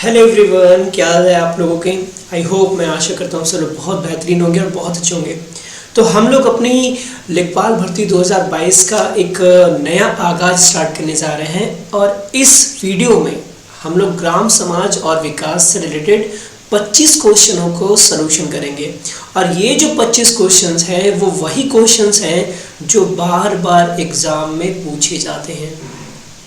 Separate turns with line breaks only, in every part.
Hello everyone, क्या हाल है आप लोगों के। आई होप, मैं आशा करता हूँ सब लोग बहुत बेहतरीन होंगे और बहुत अच्छे होंगे। तो हम लोग अपनी लेखपाल भर्ती 2022 का एक नया आगाज स्टार्ट करने जा रहे हैं और इस वीडियो में हम लोग ग्राम समाज और विकास से रिलेटेड 25 क्वेश्चनों को सॉल्यूशन करेंगे। और ये जो 25 क्वेश्चंस हैं वो वही क्वेश्चंस हैं जो बार बार एग्ज़ाम में पूछे जाते हैं।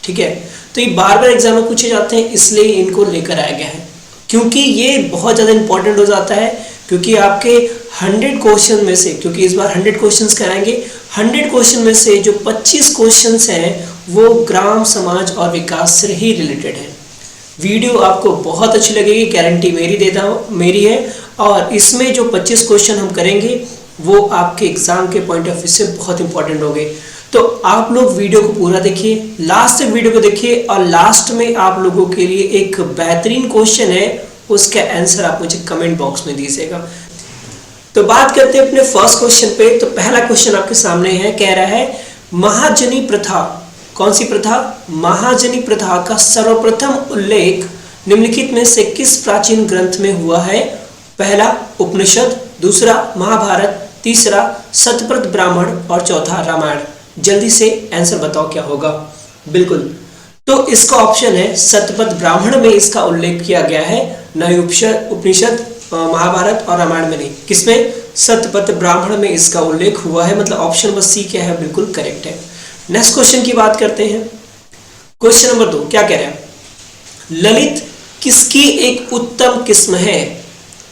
ठीक है, तो ये बार बार एग्जाम में पूछे जाते हैं, इसलिए इनको लेकर आया गया है। क्योंकि ये बहुत ज़्यादा इंपॉर्टेंट हो जाता है, क्योंकि आपके 100 क्वेश्चन में से, क्योंकि इस बार 100 क्वेश्चंस कराएंगे, 100 क्वेश्चन में से जो 25 क्वेश्चंस हैं वो ग्राम समाज और विकास से ही रिलेटेड है। वीडियो आपको बहुत अच्छी लगेगी, गारंटी मेरी है। और इसमें जो 25 क्वेश्चन हम करेंगे वो आपके एग्जाम के पॉइंट ऑफ व्यू से बहुत इंपॉर्टेंट होंगे। तो आप लोग वीडियो को पूरा देखिए, लास्ट तक वीडियो को देखिए, और लास्ट में आप लोगों के लिए एक बेहतरीन क्वेश्चन है, उसका आंसर आप मुझे कमेंट बॉक्स में दीजिएगा। तो बात करते हैं अपने फर्स्ट क्वेश्चन पे। तो पहला क्वेश्चन आपके सामने है, कह रहा है महाजनी प्रथा, कौन सी प्रथा? महाजनी प्रथा का सर्वप्रथम उल्लेख निम्नलिखित में से किस प्राचीन ग्रंथ में हुआ है? पहला उपनिषद, दूसरा महाभारत, तीसरा शतपथ ब्राह्मण और चौथा रामायण। जल्दी से आंसर बताओ क्या होगा। बिल्कुल, तो इसका ऑप्शन है शतपथ ब्राह्मण में इसका उल्लेख किया गया है, न ही उपनिषद, महाभारत और रामायण में नहीं। किसमें? शतपथ ब्राह्मण में इसका उल्लेख हुआ है, मतलब ऑप्शन नंबर सी क्या है, बिल्कुल करेक्ट है। नेक्स्ट क्वेश्चन की बात करते हैं। क्वेश्चन नंबर 2 क्या कह रहे हैं? ललित किसकी एक उत्तम किस्म है?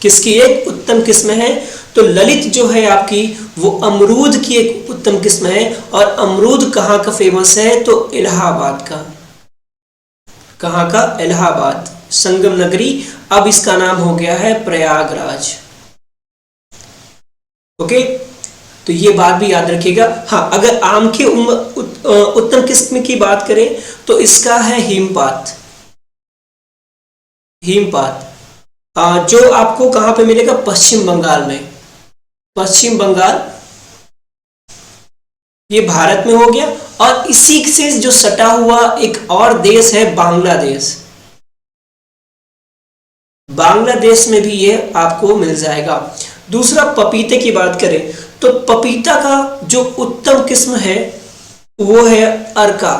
किसकी एक उत्तम किस्म है? तो ललित जो है आपकी वो अमरूद की एक उत्तम किस्म है। और अमरूद कहाँ का फेमस है? तो इलाहाबाद का। कहाँ का? इलाहाबाद, संगम नगरी। अब इसका नाम हो गया है प्रयागराज। ओके, तो ये बात भी याद रखिएगा। हाँ, अगर आम के उत्तम किस्म की बात करें तो इसका है हिमपात। हिमपात जो आपको कहां पे मिलेगा? पश्चिम बंगाल में। पश्चिम बंगाल, ये भारत में हो गया। और इसी से जो सटा हुआ एक और देश है बांग्लादेश। बांग्लादेश में भी ये आपको मिल जाएगा। दूसरा, पपीते की बात करें तो पपीता का जो उत्तम किस्म है वो है अर्का।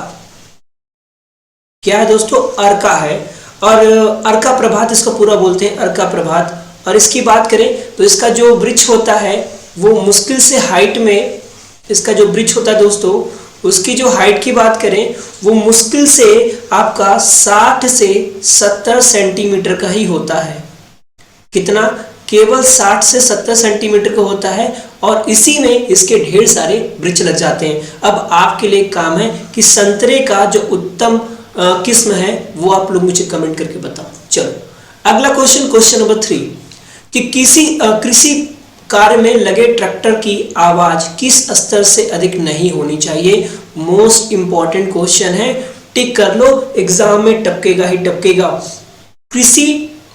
क्या है दोस्तों? अर्का है। और अर्का प्रभात इसको पूरा बोलते हैं, अर्का प्रभात। और इसकी बात करें तो इसका जो वृक्ष होता है वो मुश्किल से हाइट में, इसका जो वृक्ष होता है दोस्तों, उसकी जो हाइट की बात करें वो मुश्किल से आपका 60 से 70 सेंटीमीटर का ही होता है। कितना? केवल 60 से 70 सेंटीमीटर का होता है। और इसी में इसके ढेर सारे वृक्ष लग जाते हैं। अब आपके लिए काम है कि संतरे का जो उत्तम किस्म है वो आप लोग मुझे कमेंट करके बताओ। चलो अगला क्वेश्चन, क्वेश्चन नंबर 3, कि कृषि कार्य में लगे ट्रैक्टर की आवाज किस स्तर से अधिक नहीं होनी चाहिए? मोस्ट इंपॉर्टेंट क्वेश्चन है, टिक कर लो, एग्जाम में टपकेगा ही टपकेगा। कृषि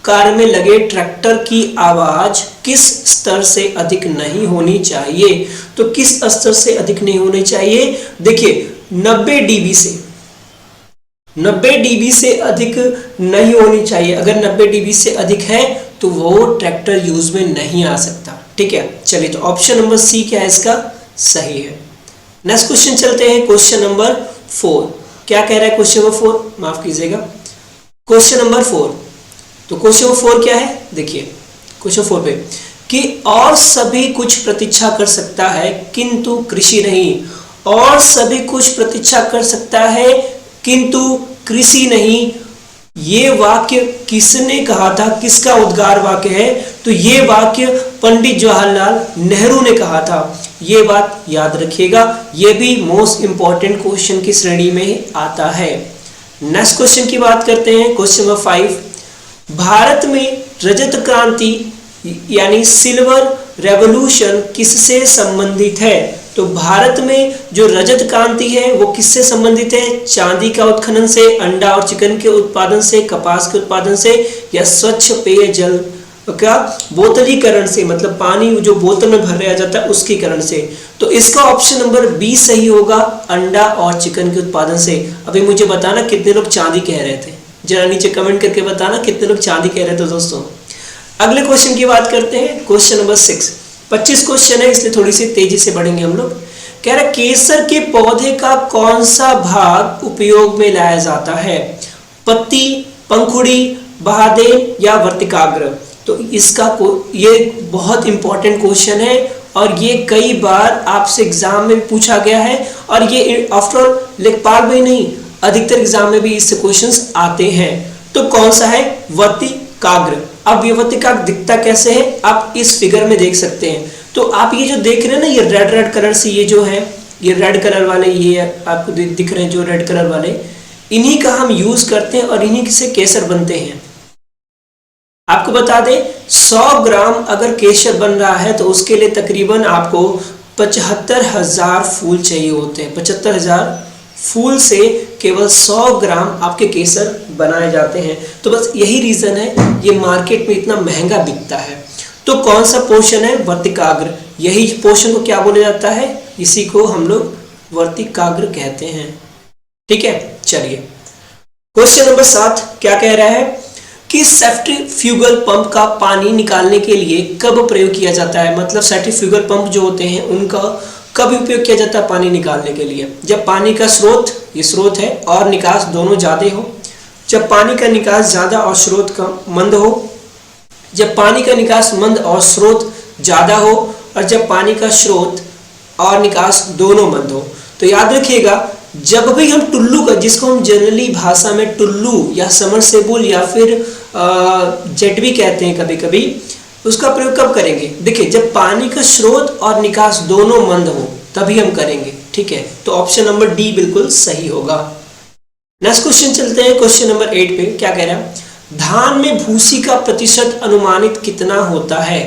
कार्य में लगे ट्रैक्टर की आवाज किस स्तर से अधिक नहीं होनी चाहिए? तो किस स्तर से अधिक नहीं होनी चाहिए? देखिए 90 dB से, 90 dB से अधिक नहीं होनी चाहिए। अगर 90 dB से अधिक है तो वो ट्रैक्टर यूज में नहीं आ सकता। ठीक है, चलिए तो ऑप्शन नंबर सी क्या है इसका? सही है। नेक्स्ट क्वेश्चन चलते हैं, क्वेश्चन नंबर 4। क्या कह रहा है क्वेश्चन नंबर 4? माफ कीजिएगा, क्वेश्चन नंबर 4। तो क्वेश्चन नंबर 4 क्या है? देखिए क्वेश्चन 4 पे, कि और सभी कुछ प्रतीक्षा कर सकता है किंतु कृषि नहीं। और सभी कुछ प्रतीक्षा कर सकता है किंतु कृषि नहीं, ये वाक्य किसने कहा था? किसका उद्गार वाक्य है? तो ये वाक्य पंडित जवाहरलाल नेहरू ने कहा था। ये बात याद रखिएगा, ये भी मोस्ट इंपॉर्टेंट क्वेश्चन की श्रेणी में आता है। नेक्स्ट क्वेश्चन की बात करते हैं, क्वेश्चन नंबर 5। भारत में रजत क्रांति यानी सिल्वर रेवोल्यूशन किससे संबंधित है? तो भारत में जो रजत क्रांति है वो किससे संबंधित है? चांदी का उत्खनन से, अंडा और चिकन के उत्पादन से, कपास के उत्पादन से, या स्वच्छ पेयजल का बोतलीकरण से, मतलब पानी जो बोतल में भर दिया जाता है उसके करण से। तो इसका ऑप्शन नंबर बी सही होगा, अंडा और चिकन के उत्पादन से। अभी मुझे बताना कितने लोग चांदी कह रहे थे, जरा नीचे कमेंट करके बताना कितने लोग चांदी कह रहे थे दोस्तों। अगले क्वेश्चन की बात करते हैं, क्वेश्चन नंबर 6। 25 क्वेश्चन है इसलिए थोड़ी सी तेजी से बढ़ेंगे हम लोग। कह रहे केसर के पौधे का कौन सा भाग उपयोग में लाया जाता है? पत्ती, पंखुड़ी, बहादेन या वर्तिकाग्र? तो ये बहुत इंपॉर्टेंट क्वेश्चन है और ये कई बार आपसे एग्जाम में पूछा गया है और ये आफ्टर ऑल लेखपाल में नहीं अधिकतर एग्जाम में भी इससे क्वेश्चंस आते हैं। तो कौन सा है? वर्तिकाग्र। अब ये वर्तिकाग्र दिखता कैसे है आप इस फिगर में देख सकते हैं। तो आप ये जो देख रहे हैं ना, ये रेड रेड कलर से ये जो है, ये रेड कलर वाले ये आपको दिख रहे हैं जो रेड कलर वाले, इन्हीं का हम यूज करते हैं और इन्हीं से केसर बनते हैं। आपको बता दें 100 ग्राम अगर केसर बन रहा है तो उसके लिए तकरीबन आपको 75,000 फूल चाहिए होते हैं। 75,000 फूल से केवल 100 ग्राम आपके केसर बनाए जाते हैं। तो बस यही रीजन है ये मार्केट में इतना महंगा बिकता है। तो कौन सा पोर्शन है? वर्तिकाग्र। यही पोर्शन को क्या बोला जाता है? इसी को हम लोग वर्तिकाग्र कहते हैं। ठीक है, चलिए क्वेश्चन नंबर 7 क्या कह रहा है कि सेंट्रीफ्यूगल पंप का पानी निकालने के लिए कब प्रयोग किया जाता है? मतलब सेंट्रीफ्यूगल पंप जो होते हैं उनका कब उपयोग किया जाता है पानी निकालने के लिए? जब पानी का स्रोत, ये स्रोत है, और निकास दोनों ज्यादा हो, जब पानी का निकास ज्यादा और स्रोत का मंद हो, जब पानी का निकास मंद और स्रोत ज्यादा हो, और जब पानी का स्रोत और निकास दोनों मंद हो। तो याद रखिएगा जब भी हम टुल्लू का, जिसको हम जनरली भाषा में टुल्लू या समरसेबुल या फिर जेट भी कहते हैं कभी कभी, उसका प्रयोग कब करेंगे? देखिए जब पानी का स्रोत और निकास दोनों मंद हो तभी हम करेंगे। ठीक है, तो ऑप्शन नंबर डी बिल्कुल सही होगा। नेक्स्ट क्वेश्चन चलते हैं, क्वेश्चन नंबर 8 पे क्या कह रहा है? धान में भूसी का प्रतिशत अनुमानित कितना होता है?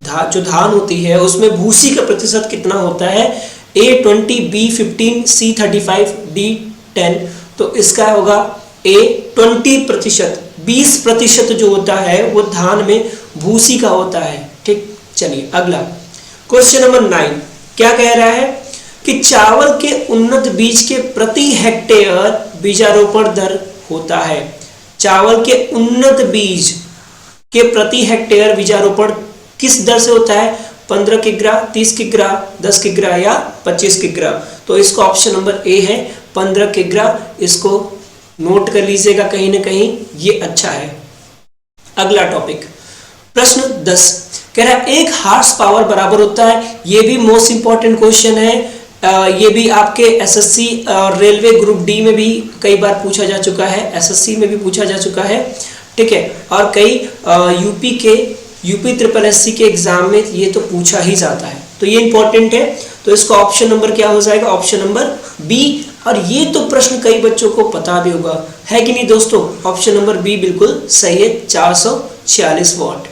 जो धान होती है उसमें भूसी का प्रतिशत कितना होता है? A20, B15, C35, D10। तो इसका होगा A 20%। 20% जो होता है वो धान में भूसी का होता है। ठीक, चलिए अगला क्वेश्चन नंबर 9 क्या कह रहा है कि चावल के उन्नत बीज के प्रति हेक्टेयर बीजारोपण दर होता है। चावल के उन्नत बीज के प्रति हेक्टेयर बीजारोपण किस दर से होता है? 15 किग्रा, 30 किग्रा, 10 किग्रा या 25 किग्रा? तो इसका ऑप्शन नंबर ए है 15 किग्रा। इसको नोट कर लीजिएगा कहीं ना कहीं, ये अच्छा है। अगला टॉपिक प्रश्न 10 कह रहा है 1 हार्स पावर बराबर होता है, ये भी मोस्ट इंपॉर्टेंट क्वेश्चन है। ये भी आपके एसएससी और रेलवे ग्रुप डी में भी कई बार पूछा जा चुका है, एसएससी में भी पूछा जा चुका है। ठीक है, और कई यूपी ट्रिपल एससी के एग्जाम में ये तो पूछा ही जाता है, तो ये इंपॉर्टेंट है। तो इसका ऑप्शन नंबर क्या हो जाएगा? Option number B. और ये तो प्रश्न कई बच्चों को पता भी होगा, है कि नहीं दोस्तों? ऑप्शन नंबर बी बिल्कुल सही है, 446 वॉट।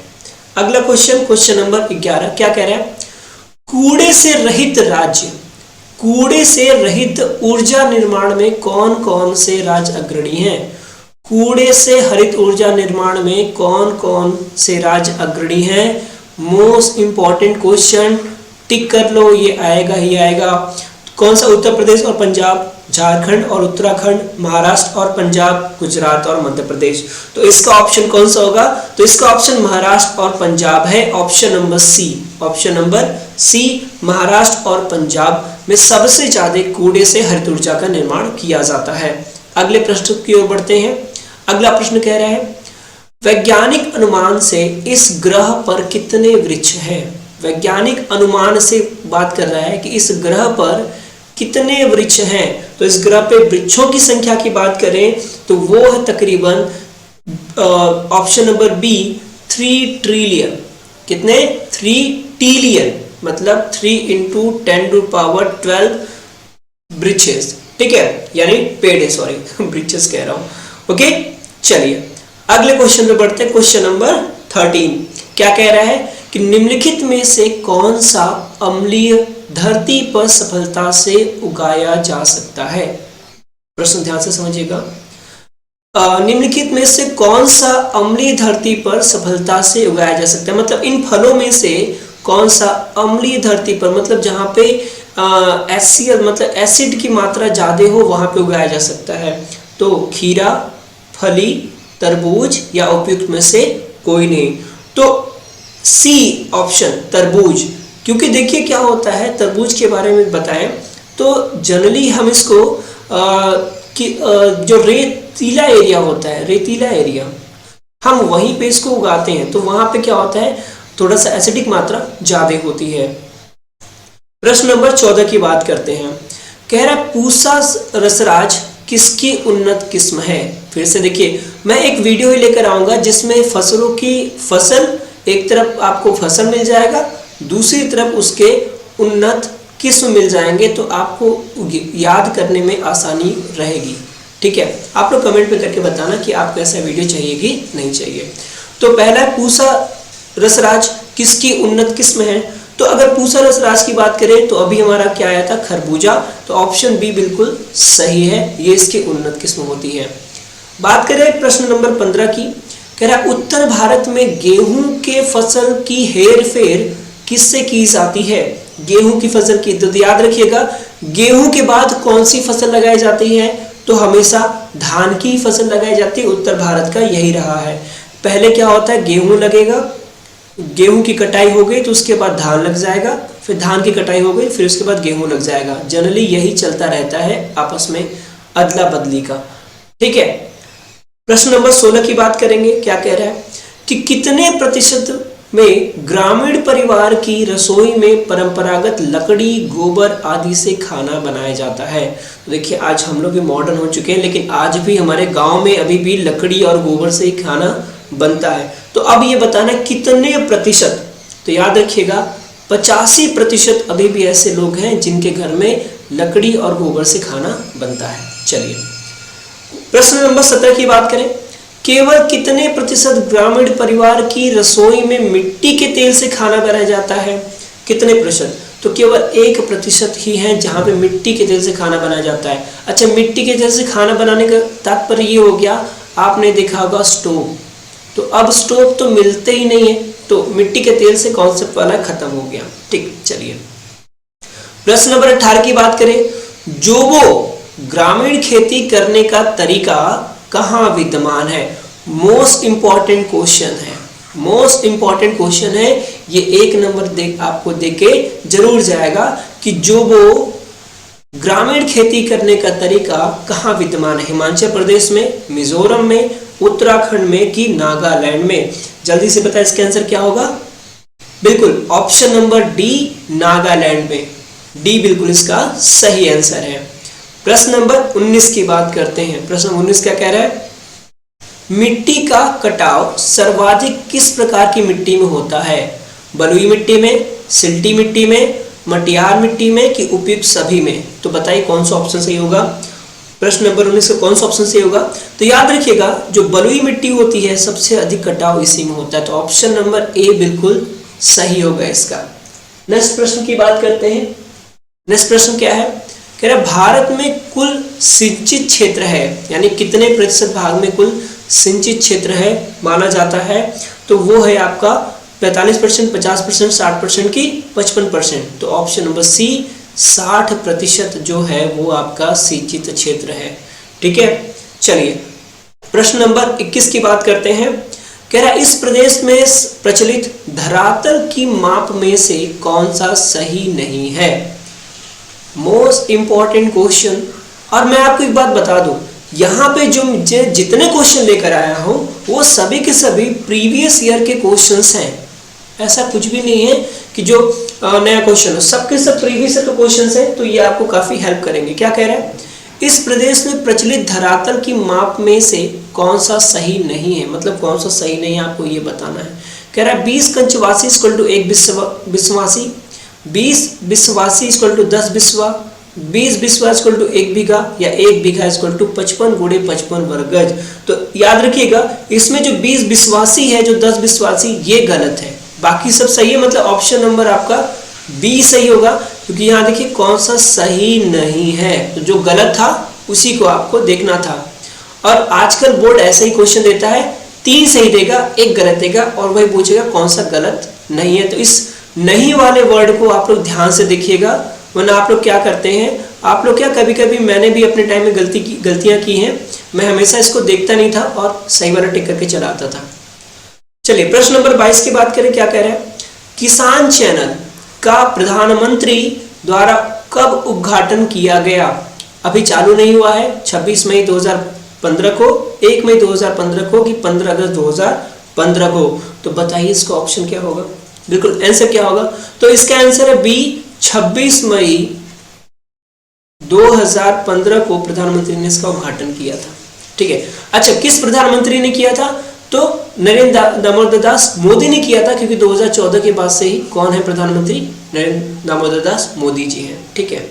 अगला क्वेश्चन, क्वेश्चन नंबर 11 क्या कह रहा है? कूड़े से रहित राज्य, कूड़े से रहित ऊर्जा निर्माण में कौन कौन से राज्य अग्रणी हैं? कूड़े से हरित ऊर्जा निर्माण में कौन कौन से राज्य अग्रणी हैं? मोस्ट इंपॉर्टेंट क्वेश्चन, टिक कर लो, ये आएगा ही आएगा। कौन सा? उत्तर प्रदेश और पंजाब, झारखंड और उत्तराखंड, महाराष्ट्र और पंजाब, गुजरात और मध्य प्रदेश। तो इसका ऑप्शन कौन सा होगा? तो इसका ऑप्शन महाराष्ट्र और पंजाब है, option number C. Option number C, Maharashtra और पंजाब में सबसे ज्यादा कूड़े से हरित ऊर्जा का निर्माण किया जाता है। अगले प्रश्न की ओर बढ़ते हैं। अगला प्रश्न कह रहा है वैज्ञानिक अनुमान से इस ग्रह पर कितने वृक्ष हैं? वैज्ञानिक अनुमान से बात कर रहा है कि इस ग्रह पर कितने वृक्ष हैं। तो इस ग्रह पे वृक्षों की संख्या की बात करें तो वो है तकरीबन ऑप्शन नंबर बी 3 ट्रिलियन। कितने? 3 ट्रिलियन, मतलब 3 × 10⁻12 ब्रिचेस। ठीक है, यानी पेड़ है, सॉरी ब्रिचेस कह रहा हूं। ओके, चलिए अगले क्वेश्चन पे बढ़ते हैं। क्वेश्चन नंबर 13 क्या कह रहा है कि निम्नलिखित में से कौन सा अम्लीय धरती पर सफलता से उगाया जा सकता है? प्रश्न ध्यान से समझिएगा। निम्नलिखित में से कौन सा अम्लीय धरती पर सफलता से उगाया जा सकता है? मतलब इन फलों में से कौन सा अम्लीय धरती पर, मतलब जहां पे एसिड मतलब एसिड की मात्रा ज्यादा हो वहां पे उगाया जा सकता है? तो खीरा, फली, तरबूज या उपयुक्त में से कोई नहीं। तो सी ऑप्शन तरबूज, क्योंकि देखिए क्या होता है, तरबूज के बारे में बताएं तो जनरली हम इसको जो रेतीला एरिया होता है, रेतीला एरिया, हम वहीं पे इसको उगाते हैं, तो वहां पे क्या होता है, थोड़ा सा एसिडिक मात्रा ज्यादा होती है। प्रश्न नंबर 14 की बात करते हैं। कह रहा पूसा रसराज किसकी उन्नत किस्म है। फिर से देखिए, मैं एक वीडियो ही लेकर आऊंगा जिसमें फसलों की फसल, एक तरफ आपको फसल मिल जाएगा, दूसरी तरफ उसके उन्नत किस्म मिल जाएंगे, तो आपको याद करने में आसानी रहेगी। ठीक है, आप लोग कमेंट में करके बताना कि आपको ऐसा वीडियो चाहिए कि नहीं चाहिए। तो पहला पूसा रसराज किसकी उन्नत किस्म है। तो अगर पूसा रसराज की बात करें तो अभी हमारा क्या आया था, खरबूजा, तो ऑप्शन बी बिल्कुल सही है, ये इसकी उन्नत किस्म होती है। बात करें प्रश्न नंबर 15 की। कह रहा उत्तर भारत में गेहूं के फसल की हेर फेर किससे की जाती है। गेहूं की फसल की, तो याद रखिएगा गेहूं के बाद कौन सी फसल लगाई जाती है, तो हमेशा धान की फसल लगाई जाती है। उत्तर भारत का यही रहा है, पहले क्या होता है, गेहूं लगेगा, गेहूं की कटाई हो गई तो उसके बाद धान लग जाएगा, फिर धान की कटाई हो गई, फिर उसके बाद गेहूं लग जाएगा। जनरली यही चलता रहता है आपस में अदला बदली का। ठीक है, प्रश्न नंबर 16 की बात करेंगे। क्या कह रहा है कि कितने प्रतिशत में ग्रामीण परिवार की रसोई में परंपरागत लकड़ी, गोबर आदि से खाना बनाया जाता है। तो देखिए आज हम लोग भी मॉडर्न हो चुके हैं, लेकिन आज भी हमारे गांव में अभी भी लकड़ी और गोबर से ही खाना बनता है। तो अब ये बताना कितने प्रतिशत, तो याद रखिएगा 85% अभी भी ऐसे लोग हैं जिनके घर में लकड़ी और गोबर से खाना बनता है। चलिए प्रश्न नंबर 17 की बात करें। केवल कितने प्रतिशत ग्रामीण परिवार की रसोई में मिट्टी के तेल से खाना बनाया जाता है। कितने प्रतिशत, तो केवल 1% ही है जहां पे मिट्टी के तेल से खाना बनाया जाता है। अच्छा, मिट्टी के तेल से खाना बनाने का तात्पर्य ये हो गया, आपने देखा होगा स्टोव, तो अब स्टोव तो मिलते ही नहीं है, तो मिट्टी के तेल से कॉन्सेप्ट वाला खत्म हो गया। ठीक, चलिए प्रश्न नंबर 18 की बात करें। जोबो ग्रामीण खेती करने का तरीका कहाँ विद्यमान है। मोस्ट इंपॉर्टेंट क्वेश्चन है, मोस्ट इंपॉर्टेंट क्वेश्चन है ये, 1 नंबर आपको देके जरूर जाएगा कि जोबो ग्रामीण खेती करने का तरीका कहाँ विद्यमान है। हिमाचल प्रदेश में, मिजोरम में, उत्तराखंड में कि नागालैंड में। जल्दी से बताएं इसका आंसर क्या होगा। बिल्कुल ऑप्शन नंबर डी, नागालैंड में। डी बिल्कुल इसका सही आंसर है। प्रश्न नंबर 19 की बात करते हैं। प्रश्न 19 क्या कह रहा है, मिट्टी का कटाव सर्वाधिक किस प्रकार की मिट्टी में होता है। बलुई मिट्टी में, सिल्टी मिट्टी में, मटियार मिट्टी में कि उपयुक्त सभी में। तो बताइए कौन सा ऑप्शन सही होगा। प्रश्न नंबर 19 का कौन सा ऑप्शन सही होगा। तो याद रखिएगा जो बलुई मिट्टी होती है सबसे अधिक कटाव इसी में होता है, तो ऑप्शन नंबर ए बिल्कुल सही होगा इसका। नेक्स्ट प्रश्न की बात करते हैं। नेक्स्ट प्रश्न क्या है, कह रहा भारत में कुल सिंचित क्षेत्र है, यानी कितने प्रतिशत भाग में कुल सिंचित क्षेत्र है माना जाता है। तो वो है आपका 45%, 50%, 60% की 55%। तो ऑप्शन नंबर सी 60% जो है वो आपका सिंचित क्षेत्र है। ठीक है, चलिए प्रश्न नंबर 21 की बात करते हैं। कह रहा इस प्रदेश में प्रचलित धरातल की माप में से कौन सा सही नहीं है। Most important question. और मैं आपको एक बात बता दूं, यहाँ पे जो जितने क्वेश्चन लेकर आया हूँ वो सभी के सभी प्रीवियस ईयर के क्वेश्चंस हैं। ऐसा कुछ भी नहीं है कि जो नया क्वेश्चन हो, सबके सब प्रीवियस ईयर के क्वेश्चंस हैं, तो ये आपको काफी हेल्प करेंगे। क्या कह रहा है, इस प्रदेश में प्रचलित धरातल की माप में से कौन सा सही नहीं है, मतलब कौन सा सही नहीं है आपको ये बताना है। कह रहा है 20 कंचवासी इक्वल टू 1 बिस्वासी, 20 बिस्वासी इक्वल टू 10 बिस्वा, 20 बिस्वा इक्वल टू 1 बीघा, या 1 बीघा इक्वल टू 55 गुणे 55 वर्ग गज। तो याद रखिएगा इसमें जो 20 बिस्वासी है, जो 10 बिस्वासी, ये गलत है, बाकी सब सही है। मतलब ऑप्शन नंबर आपका बी सही होगा, क्योंकि यहाँ देखिए कौन सा सही नहीं है, तो जो गलत था उसी को आपको देखना था। और आजकल बोर्ड ऐसा ही क्वेश्चन देता है, 3 सही देगा 1 गलत देगा और वही पूछेगा कौन सा गलत नहीं है। तो इस नहीं वाले वर्ड को आप लोग ध्यान से देखिएगा, वरना आप लोग क्या करते हैं, आप लोग क्या कभी कभी मैंने भी अपने टाइम में गलतियां की हैं, मैं हमेशा इसको देखता नहीं था और सही वाला टिक करके चलाता था। चलिए प्रश्न नंबर 22 की बात करें, क्या कह रहा है, किसान चैनल का प्रधानमंत्री द्वारा कब उद्घाटन किया गया? अभी चालू नहीं हुआ है, 26 मई 2015 को, 1 मई 2015 को कि 15 अगस्त 2015 को। तो बताइए इसका ऑप्शन क्या होगा, बिल्कुल आंसर क्या होगा? तो इसका आंसर है बी, 26 मई 2015 को प्रधानमंत्री ने इसका उद्घाटन किया था। ठीक है, अच्छा किस प्रधानमंत्री ने किया था? तो नरेंद्र दामोदर दास मोदी ने किया था, क्योंकि 2014 के बाद से ही कौन है प्रधानमंत्री? नरेंद्र दामोदर दास मोदी जी हैं। ठीक है,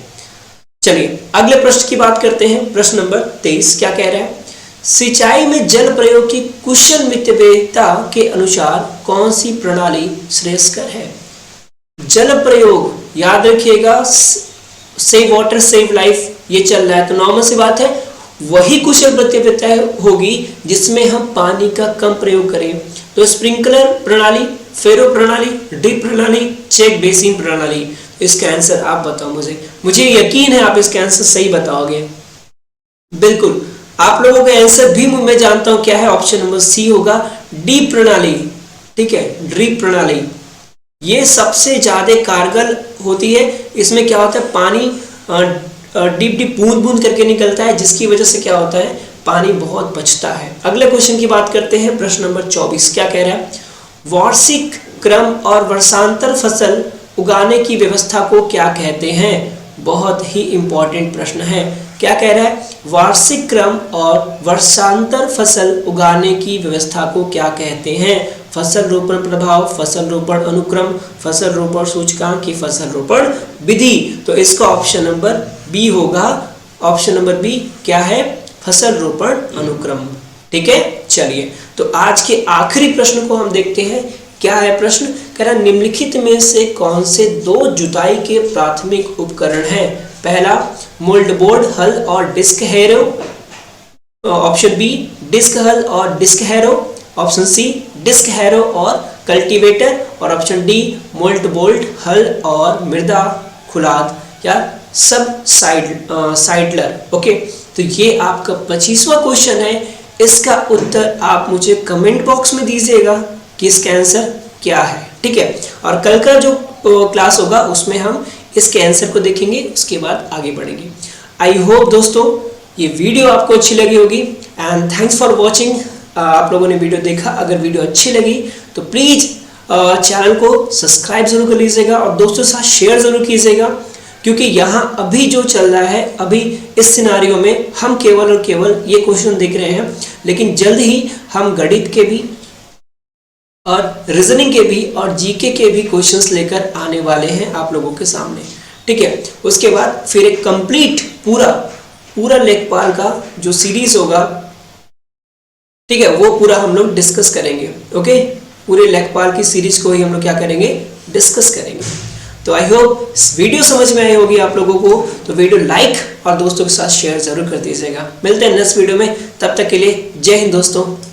चलिए अगले प्रश्न की बात करते हैं। प्रश्न नंबर 23 क्या कह रहा है, सिंचाई में जल प्रयोग की कुशल मितव्ययिता के अनुसार कौन सी प्रणाली श्रेयस्कर है? जल प्रयोग याद रखिएगा, सेव वाटर सेव लाइफ ये चल रहा है, तो नॉर्मल सी बात है वही कुशल मितव्ययिता होगी जिसमें हम पानी का कम प्रयोग करें। तो स्प्रिंकलर प्रणाली, फेरो प्रणाली, ड्रिप प्रणाली, चेक बेसिन प्रणाली। इसका आंसर आप बताओ मुझे यकीन है आप इसका आंसर सही बताओगे। बिल्कुल आप लोगों का आंसर भी मैं जानता हूं क्या है, ऑप्शन नंबर सी होगा, डी प्रणाली। ठीक है, ड्रिप प्रणाली ये सबसे ज्यादा कारगर होती है। इसमें क्या होता है, पानी डीप डीप बूंद बूंद करके निकलता है, जिसकी वजह से क्या होता है, पानी बहुत बचता है। अगले क्वेश्चन की बात करते हैं, प्रश्न नंबर 24 क्या कह रहा है, वार्षिक क्रम और वर्षांतर फसल उगाने की व्यवस्था को क्या कहते हैं? बहुत ही इंपॉर्टेंट प्रश्न है। क्या कह रहा है, वार्षिक क्रम और वर्षांतर फसल उगाने की व्यवस्था को क्या कहते हैं? फसल रोपण प्रभाव, फसल रोपण अनुक्रम, फसल रोपण सूचकांक की फसल रोपण विधि। तो इसका ऑप्शन नंबर बी होगा। ऑप्शन नंबर बी क्या है, फसल रोपण अनुक्रम। ठीक है, चलिए तो आज के आखिरी प्रश्न को हम देखते हैं। क्या है प्रश्न, कह रहा निम्नलिखित में से कौन से दो जुताई के प्राथमिक उपकरण हैं? पहला मोल्ड बोर्ड हल और disc harrow, option B disc हल और disc harrow, option C disc harrow और कल्टीवेटर, और ऑप्शन डी मोल्ड बोल्ट हल और मृदा खुलाद या सब साइडलर। ओके, तो ये आपका 25वां क्वेश्चन है। इसका उत्तर आप मुझे कमेंट बॉक्स में दीजिएगा कि इसका आंसर क्या है। ठीक है, और कल का जो क्लास होगा उसमें हम इसके आंसर को देखेंगे, उसके बाद आगे बढ़ेंगे। आई होप दोस्तों ये वीडियो आपको अच्छी लगी होगी एंड थैंक्स फॉर वॉचिंग। आप लोगों ने वीडियो देखा, अगर वीडियो अच्छी लगी तो प्लीज़ चैनल को सब्सक्राइब जरूर कर लीजिएगा और दोस्तों के साथ शेयर जरूर कीजिएगा, क्योंकि यहाँ अभी जो चल रहा है, अभी इस सिनारियो में हम केवल और केवल ये क्वेश्चन देख रहे हैं, लेकिन जल्द ही हम गणित के भी और रीजनिंग के भी और जीके के भी क्वेश्चंस लेकर आने वाले हैं आप लोगों के सामने। ठीक है, उसके बाद फिर एक कंप्लीट पूरा लेखपाल का जो सीरीज होगा, ठीक है, वो पूरा हम लोग डिस्कस करेंगे। ओके, पूरे लेखपाल की सीरीज को ही हम लोग क्या करेंगे, डिस्कस करेंगे। तो आई होप इस वीडियो समझ में आई होगी आप लोगों को, तो वीडियो लाइक और दोस्तों के साथ शेयर जरूर कर दीजिएगा। मिलते हैं नेक्स्ट वीडियो में, तब तक के लिए जय हिंद दोस्तों।